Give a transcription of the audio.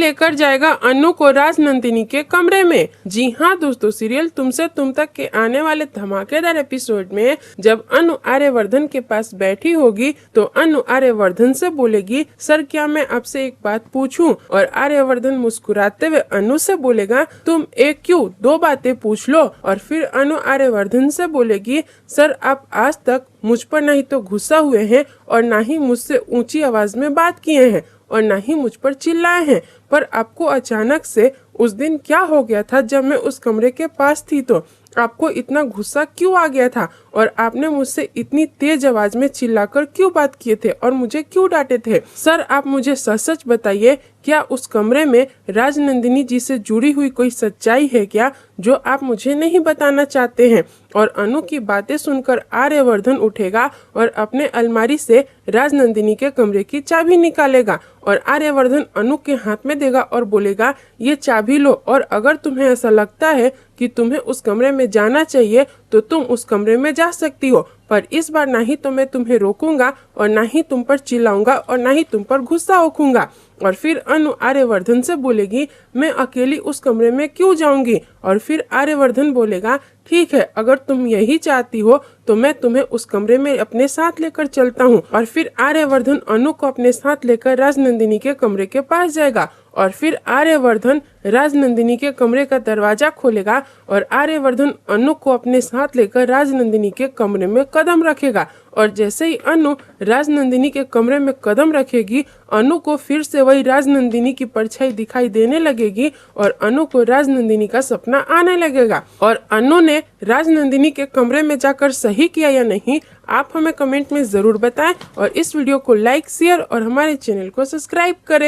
लेकर जाएगा अनु को राजनंदिनी के कमरे में। जी हाँ दोस्तों, सीरियल तुमसे तुम तक के आने वाले धमाकेदार एपिसोड में जब अनु आर्यवर्धन के पास बैठी होगी तो अनु आर्यवर्धन से बोलेगी, सर क्या मैं आपसे एक बात पूछूं? और आर्यवर्धन मुस्कुराते हुए अनु से बोलेगा, तुम एक क्यों, दो बातें पूछ लो। और फिर अनु आर्यवर्धन से बोलेगी, सर आप आज तक मुझ पर नहीं तो गुस्सा हुए हैं और ना ही मुझसे ऊंची आवाज में बात किए हैं और ना ही मुझ पर चिल्लाए हैं, पर आपको अचानक से उस दिन क्या हो गया था जब मैं उस कमरे के पास थी? तो आपको इतना गुस्सा क्यों आ गया था और आपने मुझसे इतनी तेज आवाज में चिल्लाकर क्यों बात किए थे और मुझे क्यों डांटे थे? सर आप मुझे सच सच बताइए, क्या उस कमरे में राजनंदिनी जी से जुड़ी हुई कोई सच्चाई है क्या जो आप मुझे नहीं बताना चाहते हैं? और अनु की बातें सुनकर आर्यवर्धन उठेगा और अपने अलमारी से राजनंदिनी के कमरे की चाबी निकालेगा और आर्यवर्धन अनु के हाथ में देगा और बोलेगा, ये चाबी लो और अगर तुम्हें ऐसा लगता है कि तुम्हें उस कमरे में जाना चाहिए तो तुम उस कमरे में जा सकती हो, पर इस बार ना ही तो मैं तुम्हें रोकूंगा और ना ही तुम पर चिल्लाऊंगा और ना ही तुम पर गुस्सा होऊंगा। और फिर अनु आर्यवर्धन से बोलेगी, मैं अकेली उस कमरे में क्यों जाऊंगी? और फिर आर्यवर्धन बोलेगा, ठीक है, अगर तुम यही चाहती हो तो मैं तुम्हें उस कमरे में अपने साथ लेकर चलता हूँ। और फिर आर्यवर्धन अनु को अपने साथ लेकर राजनंदिनी के कमरे के पास जाएगा और फिर आर्यवर्धन राजनंदिनी के कमरे का दरवाजा खोलेगा और आर्यवर्धन अनु को अपने साथ लेकर राजनंदिनी के कमरे में कदम रखेगा। और जैसे ही अनु राजनंदिनी के कमरे में कदम रखेगी, अनु को फिर से वही राजनंदिनी की परछाई दिखाई देने लगेगी और अनु को राजनंदिनी का सपना आने लगेगा। और अनु ने राजनंदिनी के कमरे में जाकर सही किया या नहीं, आप हमें कमेंट में जरूर बताएं और इस वीडियो को लाइक, शेयर और हमारे चैनल को सब्सक्राइब करें।